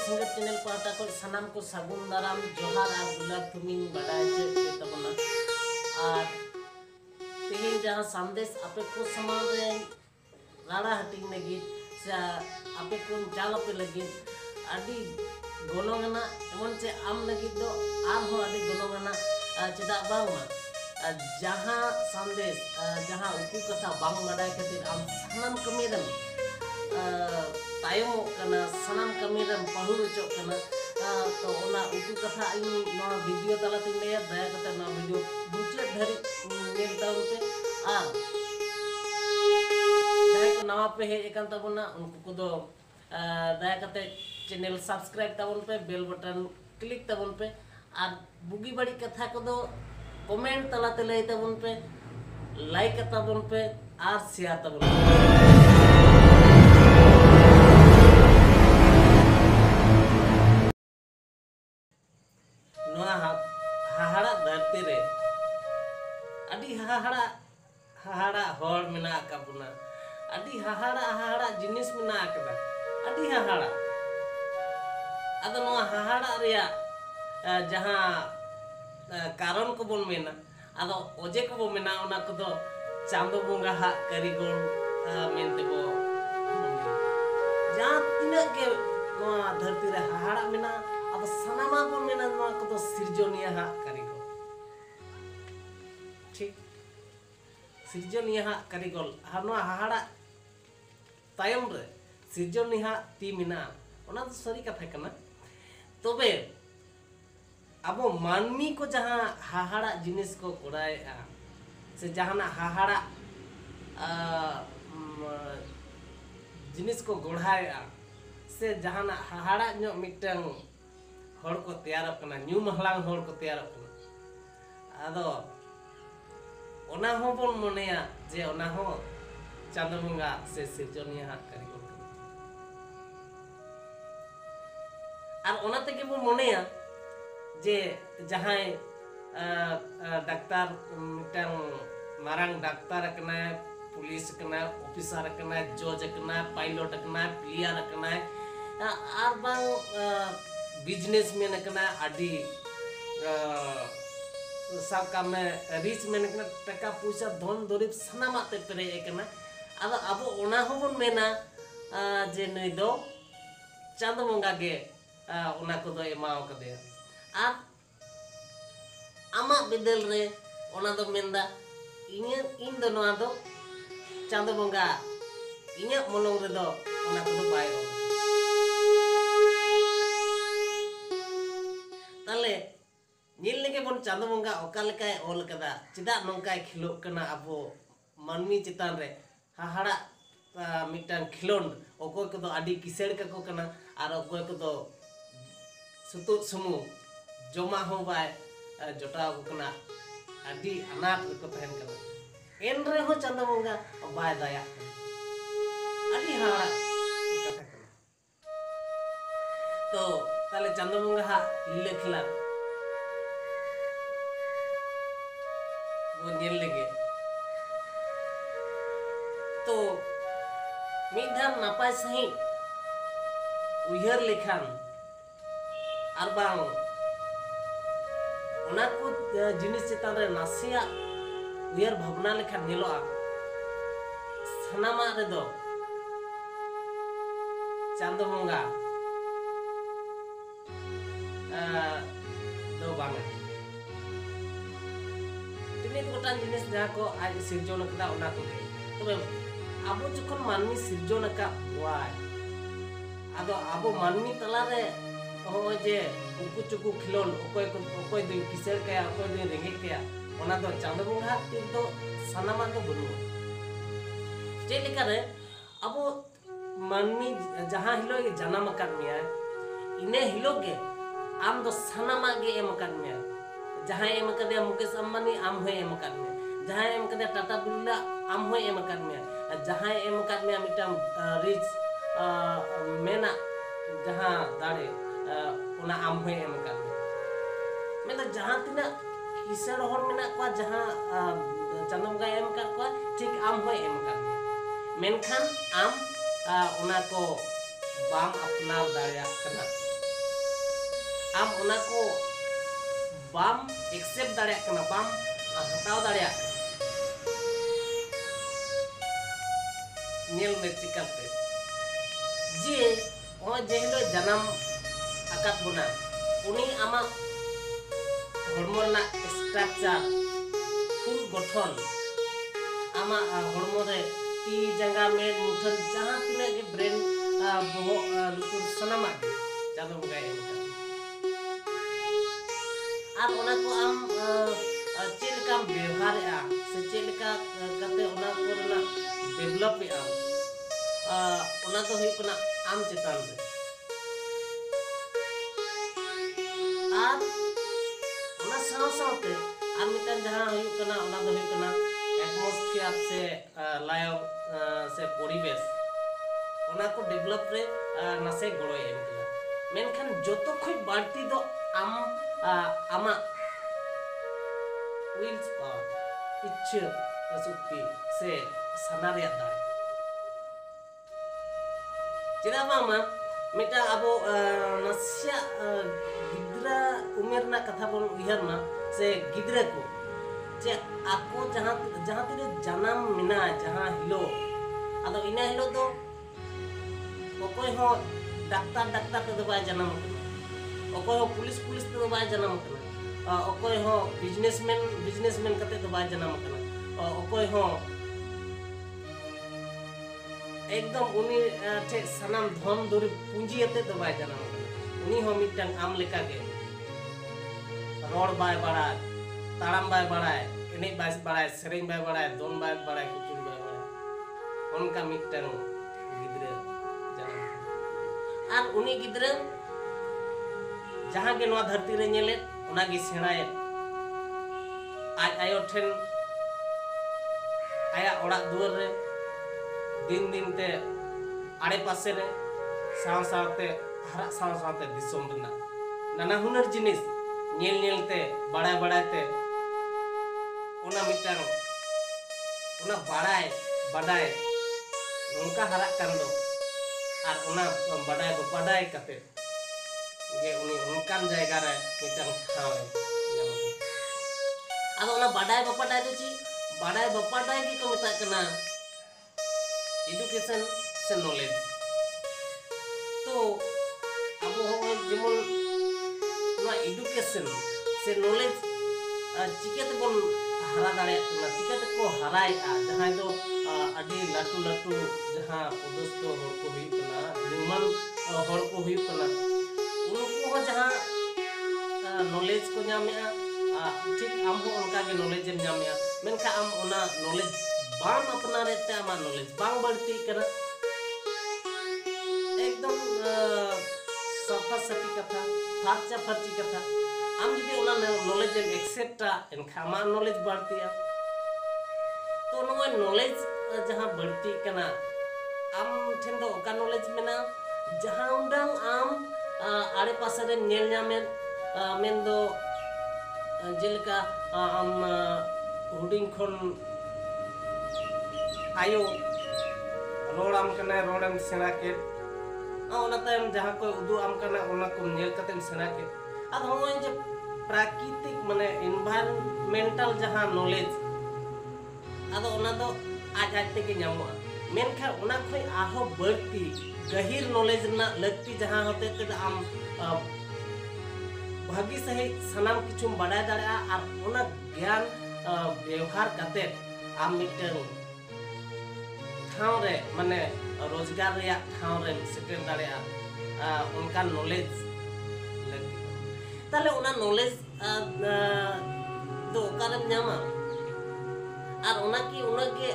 singer channel पाटा को सनाम को सागुन दाराम जोहार और गुलाब तुमिन बड़ाई चे तबना और तेहिन जहां संदेश आपे को समाज रे राड़ा हटिंग लगी से आपे को चाल पे लगी आदि गोनोंगना एमन से आम लगी दो आम हो आदि गोनोंगना चेदा बांगमा जहां संदेश जहां उकु कथा बांग बड़ाई खातिर आम सनाम कमीरम तायम कना सनाम कमीरम पहुर चोक कना तो ओना उकु कथा इन नोआ वीडियो तलाते लेया दया कते नोआ वीडियो मुचाद धरि नेल ताउन पे आ जहां को नवा पे हे एकान तबना उनको को दो दया कते चैनल सब्सक्राइब ताबन पे बेल बटन क्लिक ताबन पे और बुगी बड़ी कथा को दो कमेंट तलाते लई ताबन पे लाइक ताबन पे और शेयर ताबन पे हाहाड़ा धरती रे अड़ी हाहाड़ा हर मेना काबुना अड़ी हाहाड़ा जिनिस मेना आकदा अड़ी हाहाड़ा अदो नोआ हाहाड़ा रिया जहां कारण को बोन मेना अदो ओजे को बो मेना ओना को दो चांदो बोंगा हा कारीगर मेनते बो जहां तिना के नोआ धरती रे हाहाड़ा मेना अब सनामा बन मेना नोआ को तो सिरजोनिया हा कारीगर ठीक सिरजोनिया हा कारीगर नोआ हाहाड़ा तायम रे सिरजोनिया ती मेना ओना तो सरी कथा कना तबे अब मानमी को जहां हाहाड़ा जिनिस को कोराएआ से जहाना हाहाड़ा जिनिस को गोढ़ाएआ से जहाना हाहाड़ा नो मिटंग हर को तैयार कना न्यू महलांग हर को तैयार कना आदो ओना हो बोन मनेया जे ओना हो चांदो बंगा से सिरजोनिया हा कारीगर और ओना ते के बो मनेया जे जहां डाक्तार मिटंग मारंग डाक्तार कना पुलिस कना ऑफिसर कना जज कना पायलट कना प्लेयर कना आर बांग बिजनेसमैन कना आदि सब काम में रिच मैन कना टका पैसा धन दरिब सनामाते पेरे कना आदो अब ओना हो बन मेना जे नई दो चांद बंगा गे ओना को दो एमाव कदे और आमा बिदल रे ओना दो मेंदा इन दो नोआ दो चांद बंगा इन्या मोलंग रे दो ओना को दो बाय रो ताले नील लेके बन चांद बंगा ओका लेकाय ओल कदा चिदा नंकाय खिलो कना अबो मानमी चितान रे हाहाड़ा मिटान खिलोन ओकोय को दो आडी किसेड़ का को कना और ओकोय को दो सुतु सुमु जमा हो बाय जोटाव को कना आडी अनाथ को तहन कना एन रे हो चांद बंगा बाय दया आडी हाहाड़ा कथा कना तो ताले चांद बंगा हा लीले खिला वो नेल लगे तो मिधान नापाय सही उयहर लेखान और बांग ओना को जिनिस चितान रे नासिया उयहर भावना लेखान नेलोआ सनामा रे दो चांद बंगा दो बांग तिनी गोटान जिनिस जहां को आज सिरजोन कदा ओना को तबे आबो जखन मानमी सिरजोन का वाय आदो आबो मानमी तला रे हो जे उकु चुकु खिलोन ओकोय दिन किसेड़ कया ओकोय दिन रेंगे कया ओना दो चांद बंगा ती दो सनामा दो बनु जे लेका रे आबो मानमी जहां हिलो जन्म कर मिया इने हिलो गे आम दो सनामा गे एम कर मिया जहां एम कदे मुकेश अंबानी आम होय एम कर मिया जहां एम कदे टाटा बिरला आम होय एम कर मिया जहां एम कर मिया मिटम रिच मेना जहां दाड़े ओना आम होय एम कर मिया मेना जहां तिना किसेड़ हर मेना को जहां चांदम गा एम कर को ठीक आम होय एम कर मिया मेनखान आम ओना को बाम अपनाव दाड़िया कना am ona ko bam accept dareyak kana, bam hataw dareyak nyel me chikate je o je hilo janam akat buna uni ama hormo na structure full gothon ama hormo re ti janga med muthan jahan tina ge brain bohok lutur sanama chalo bugai emka ar ona ko am chel kam ବ୍ୟବହାର se chel ka kate ona ko na develop ona to hui kana am chetan re ar ona saw-sawte ar mitan jahan hui kana ona do hui kana atmosphere se layo se poribesh ona ko develop re nase goroy em kala menkhan joto khoi barti do am ama wills power ichha shakti se sana reya dare cheda bama mita abo nasya gidra umer na katha bon uyhar ma se gidra ko je ako jahan tine janam mina jahan hilo ado ina hilo do okoy ho daktar te ba janam okoy ho police te ba janam kana okoy ho businessman kate to ba janam kana okoy ho एकदम उनी ठे सनाम धन दुरी पूंजी अते तो bye जानम उनी हो मिटन आम लेका के रोड बाय बड़ाय ताड़ाम बाय बड़ाय एने बाय बड़ाय सेरेंग बाय बड़ाय दोन बाय बड़ाय कुचुर बाय बड़ाय उनका मिटन गिदरे जानम आर उनी गिदरे जहां के नवा धरती रे नेले उना गे सेणाय आज आयो ठेन आया ओड़ा दुआर रे दिन दिन ते आड़े पासे रे साव सावते हरा साव सावते दिसोम बना नाना हुनर जिनिस नेल नेल ते बड़ाय ते ओना मिटांग ओना बड़ाय नोंका हरा कान दो आर ओना बड़ाय कते गे उनी उनकान जायगा रे मिटांग ठाव नाम आदो ओना बड़ाय दो ची बड़ाय गी को मेता कना एजुकेशन से नॉलेज तो अब जेमन एजुकेशन से नॉलेज चिकेते बन हरा दाड़े चिकेते को हराय जहां दो अडी लाटू जहां पदस्थ हर को हुई कना निमन हर को हुई कना उनको हो जहां नॉलेज को नामेआ ठीक आम हो उनका के नॉलेज एम नामेआ मेनका आम ओना नॉलेज बाम अपना रहते आमा नॉलेज बांग बढ़ती करा एकदम सफा सफी कथा फर्ची कथा आम जदि ओना नॉलेज एम एक्सेप्ट एनखा आमा नॉलेज बढ़ती तो नोय नॉलेज जहां बढ़ती कना आम ठेन दो ओका नॉलेज मेना जहां उंडांग आम आड़े पासे रे नेल नामेन मेन दो जेलका आम हुडिंग खन आयो रोड़ाम कना रोड़म सेना के ओना तायम जहां को उदु आम कना ओना को नेल कतेम सेना के अब होय जे प्राकृतिक माने एनवायरमेंटल जहां नॉलेज आदो ओना दो आज ते के नामो मेनखा ओना खोय आहो बढ़ती गहिर नॉलेज ना लगती जहां होते ते आम भागी सही सनाम किछुम बड़ाय दाड़ा और ओना ज्ञान व्यवहार कते आम मिटन ठाव रे माने रोजगार रे ठाव रे सेटल दाड़े उनका नॉलेज लगती ताले ओना नॉलेज दो ओकारेम नामा और ओना की ओना के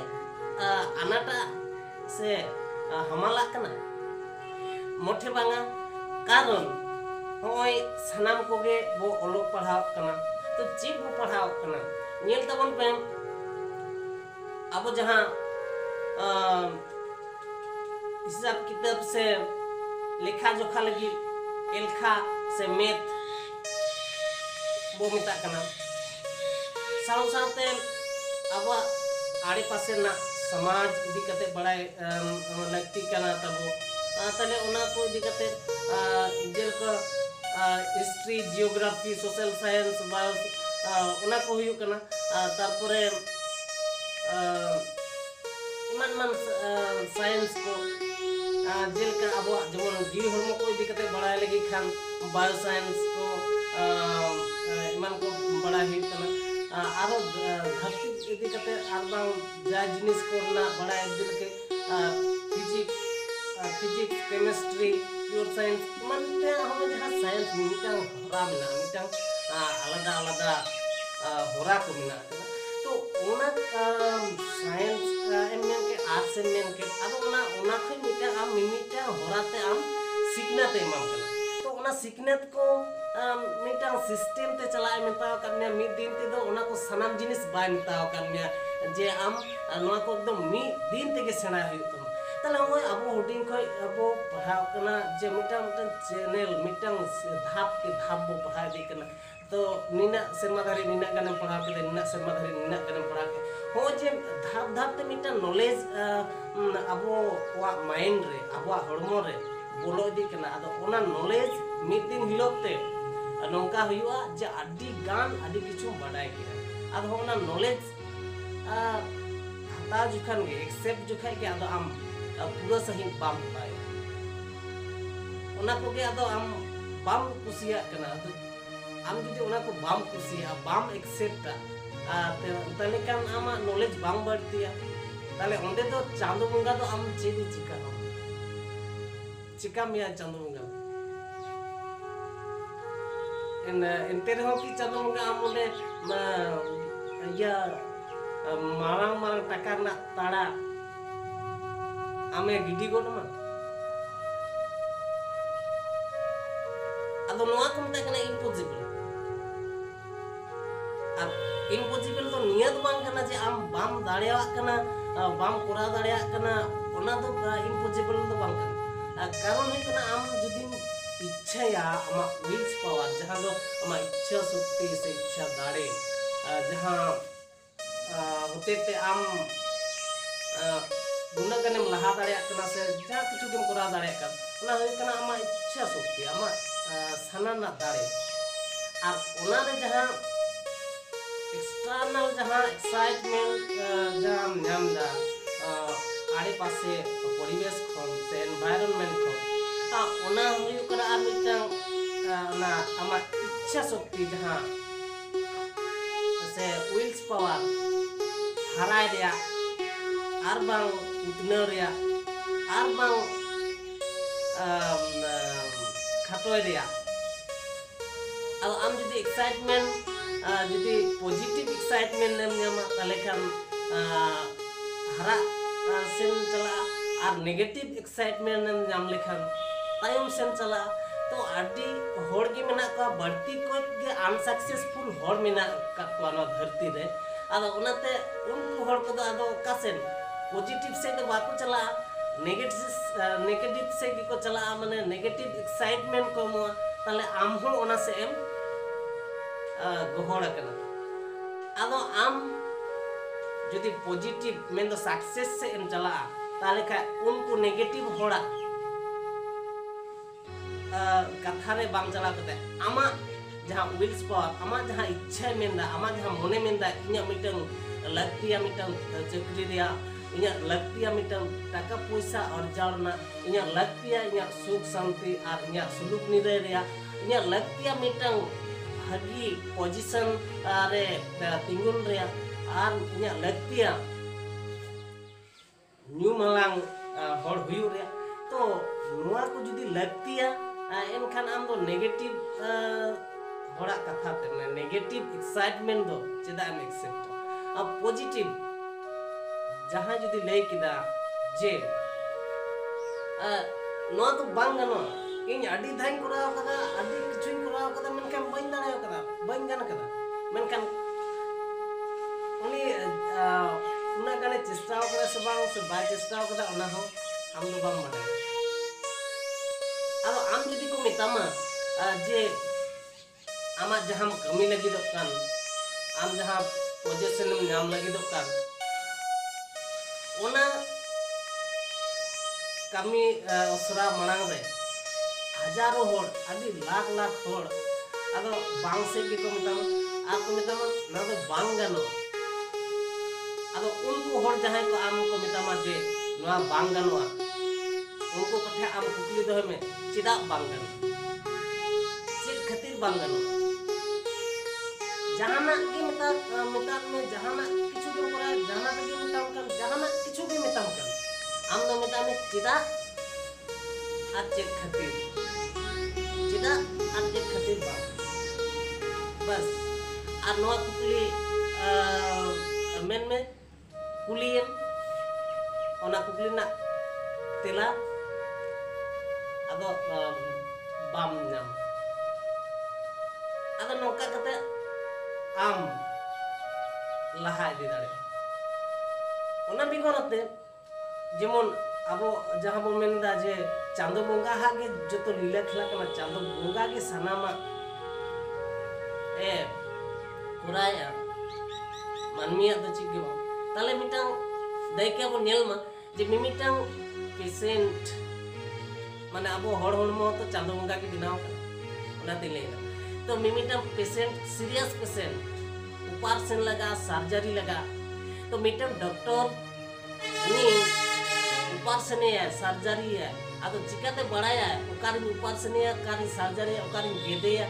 अनाटा से हमाला कना मोठे बांगा कारण होय सनाम कोगे बो ओलोक पढ़ाव कना तो चीज बो पढ़ाव कना नेल तबन पे अब जहां हिसाब किताब से लेखा जोखा लगी एलखा से मैथ बो मिता कना साव सावते अब आड़े पासे ना समाज इदी कते बड़ाय लगती कना तबो तले ओना को इदी कते जेल को history geography social science bio उना को हुयु कना तारपरे इमान मान साइंस को जेलका अब जेमन जीव हरमो को इदी कते बड़ाय लगी खान बायो साइंस को इमान को बड़ा हुयु कना आरो धरती इदी कते आर बांग जा जिनिस को ना बड़ा इदी के फिजिक्स केमिस्ट्री प्योर साइंस मनते हम जहां साइंस मिटांग हरा मिना मिटांग आलादा आलादा होरा को मिना तो ओना साइंस एमएन के आर्ट्स एमएन के आदो ओना खै मिटा आम मिटा होराते आम सिखनाते एमाम कना तो ओना सिखनेत को मिटांग सिस्टम ते चलाय मेताव कन्या मी दिन ते दो ओना को सनाम जिनिस बाय मेताव कन्या जे आम नोआ को एकदम मी दिन ते के सेना हुई तो ताले होय अब हुडिंग खै अब पढ़ाव कना जे मिटांग चैनल मिटांग धाप के धाप बो पढ़ाय दे कना तो निना सेरमा धारी निना गाने पढ़ा के निना सेरमा धारी निना गाने पढ़ा के हो जे धाप धाप ते मिटा नॉलेज अबो वा माइंड रे अबो हड़मो रे बोलो इदी कना अदो ओना नॉलेज मिद दिन हिलोते नोंका हुआ जे अड्डी गान अड्डी किछु बाडाय के अदो ओना नॉलेज हता जुखान के एक्सेप्ट जुखाय के अदो आम पूरा सही बाम पाए ओना को के अदो आम बाम कुसिया कना अदो आम जुदी ओना को बाम कुसिया बाम एक्सेप्ट ताले कान आमा नॉलेज बाम बढ़तिया ताले ओंदे तो चांदो बंगा तो आम चेदी चिका चिका मिया चांदो बंगा एनते रहो कि चांदो बंगा आम ओले या मारang marang टाका ना ताड़ा आमे गिडी गोड मा अदो नोआ को मता कना इम्पॉसिबल अब इम्पॉसिबल तो नियत बांग कना जे आम बाम दाड़िया कना बाम कोरा दाड़िया कना ओना तो इम्पॉसिबल तो बांग कना कारण है कना आम जुदी इच्छा या आमा विल्स पावर जहां दो आमा इच्छा शक्ति से इच्छा दाड़े जहां होते ते आम गुना कनेम लहा दाड़िया कना से जहां किछु केम कोरा दाड़िया कन ओना होय कना आमा इच्छा शक्ति आमा सानाना दाड़े और ओना रे जहां एक्सटर्नल जहां एक्साइटमेंट जहां नाम दा आड़े पासे परिवेश खन से एनवायरनमेंट खन ओना हुय करा आ मिटांग ना आमा इच्छा शक्ति जहां से विल्स पावर हराय दिया आर बांग उतनर रिया आर बांग खाटोय दिया आम जुदी एक्साइटमेंट जुदी पॉजिटिव एक्साइटमेंट नेम ᱧᱟᱢᱟ ताले खान हरा सेन चला और नेगेटिव एक्साइटमेंट नेम ᱧᱟᱢ लेखान तायम सेन चला तो आडी होड़ के मेना का बढ़ती को के अनसक्सेसफुल होड़ मेना का कोना धरती रे आदो उनाते उनको होड़ को आदो कासेन पॉजिटिव से तो बाको चला नेगेटिव से को चला माने नेगेटिव एक्साइटमेंट को मो ताले आम हो ओना से एम गोहड़ कना आदो आम जदि पॉजिटिव मेन दो सक्सेस से एम चला ताले का उनको नेगेटिव होड़ा कथा रे बांग चला कते आमा जहां विल्स पावर आमा जहां इच्छा मेंदा आमा जहां मोने मेंदा इnya मिटन लक्तिया मिटन चक्री रिया इnya लक्तिया मिटन टाका पैसा अर्जावना इnya लक्तिया इnya सुख शांति और इnya सुलुक निरे रिया इnya लक्तिया मिटन भागी पोजीशन रे तिंगुन रिया और इnya लक्तिया न्यू मलांग होड़ हुयु रिया तो नुआ को जुदी लक्तिया एनखान आम दो नेगेटिव होड़ा कथा ते नेगेटिव एक्साइटमेंट दो चेदा एम एक्सेप्ट अब पॉजिटिव जहां जुदी लay किदा जे नो तो बांग गनो इन अडी धाइन कराव कदा अडी किछुन कराव कदा मेनखान बाइन दाड़ाव कदा बाइन गान कदा मेनखान उनी उना गाने चेष्टा करा से बाय चेष्टा कदा उना हो हम दो बाम बाड़े अब आम जुदी को मितामा जे आमा जहां कमी लगी दो कान आम जहां पोजीशन में नाम लगी दो कान ओना कमी उसरा मनांग रे हजारों होड़ आदि लाख लाख होड़ आदो बांग से के को मितामा आ को मितामा ना दो बांग गानो आदो उनको होड़ जहां को आम को मितामा जे नोआ बांग गानो उनको कथे आम कुकली दो में चिदा बांग गानो चेद खातिर बांग गानो जहाना के मिता में जहाना किछु के ऊपर जहाना के मिताम kan जहाना किछु के मिताम kan आम दो मिता में चिदा आ चेद खातिर चिदा आ चेद खातिर बांग बस और नोआ कुकली मेन में कुलियन ओना कुकली ना तेला आदो बाम नाम आदो नौका कते आम लहा इदी दाड़े ओना बिगोरते जेमन आबो जहां बो मेनदा जे चांदो बंगा हागे जतो लीला खेला कना चांदो बंगा के सनामा ए कुराया मानमिया दो चिक गेबा ताले मिटांग दायके बो नेल मा जे मिमिटांग पेशेंट माने आबो हड़ हड़मो तो चांदो बंगा के बिनाव ओना ते लेना तो मिमिटांग पेशेंट सीरियस पेशेंट ऑपरेशन लगा सर्जरी लगा तो मिटांग डॉक्टर नी ऑपरेशन है सर्जरी है आदो चिकाते बड़ाया ओकारी ऑपरेशन है कारी सर्जरी ओकारी गेदेया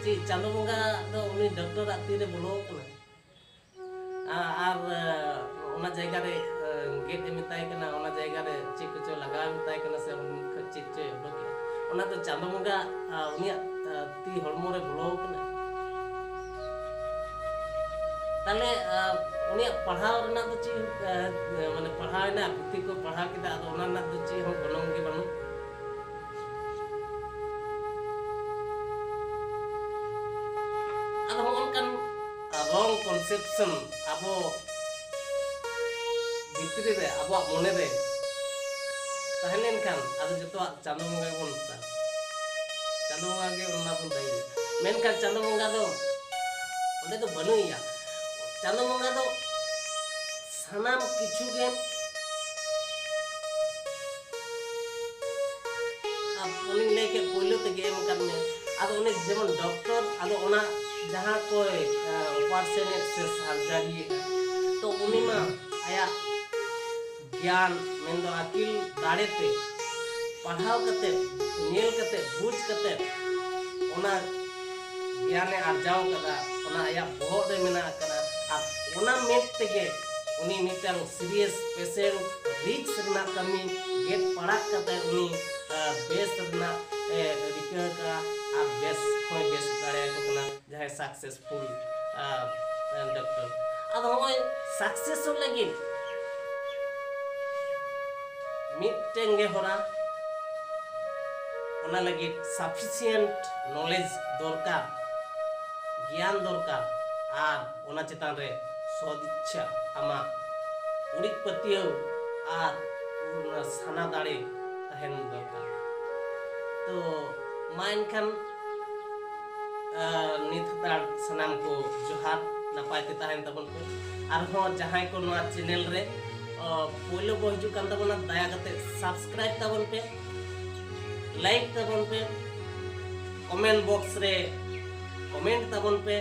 ची चांदो बंगा दो उनी डॉक्टर आती रे बोलो कना आर ओना जगह रे गेट मिताय कना ओना जगह रे चिक चो लगा मिताय कना से उन चिक चो ओके ओना तो चांदो बंगा उनी ती हड़मो रे बोलो कना ताले उनी पढ़ाव रना तो ची माने पढ़ाव ना पुथी को पढ़ा किदा आदो ओना ना तो ची हो गनोंग के बनु आदो उनकन रॉन्ग कॉन्सेप्शन आबो भितरी रे आबो मने रे तहलेन खान आदो जतो चांदो बंगा बोन ता चांदो बंगा के उन्ना बोन दाई मेन का चांदो बंगा दो ओदे तो बनुइया चांदो बंगा दो सानाम किछु गे अब बोलिंग लेके पोलो ते गेम कर में आदो उन्हें जेमन डॉक्टर आदो ओना जहां कोई ऑपरेशन से सर्जरी तो उनी मा आया ज्ञान मेंदो अकिल दाड़ेते पढ़ाव कते नेल कते बुझ कते ओना ज्ञान अर्जाव कदा ओना आया बहुत रे मेना कदा आ ओना मेट तेगे उनी मिटांग सीरियस पेशेंट रिक्स रना कमी गेट पड़ा कते उनी बेस रना रिका का आ बेस कोई बेस दाड़े को कना जहां सक्सेसफुल डॉक्टर अब होय सक्सेसफुल लगी मिटेंगे होरा ओना लगी सफिशिएंट नॉलेज दरकार ज्ञान दरकार और ओना चितान रे सदिच्छा आमा उड़िक पतियो और ओना साना दाड़े तहन दरकार तो माइन खान नित तार सनाम को जोहार नपायते तहन तबन को और हो जहां को नोआ चैनल रे पोलो को हिजु कान तबना दया करते सब्सक्राइब तबन पे लाइक तबन पे कमेंट बॉक्स रे कमेंट तबन पे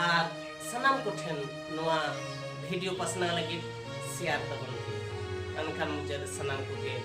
और सनाम को ठेन नोआ वीडियो पसना लगी शेयर तबन पे अनखान मुझे सनाम को के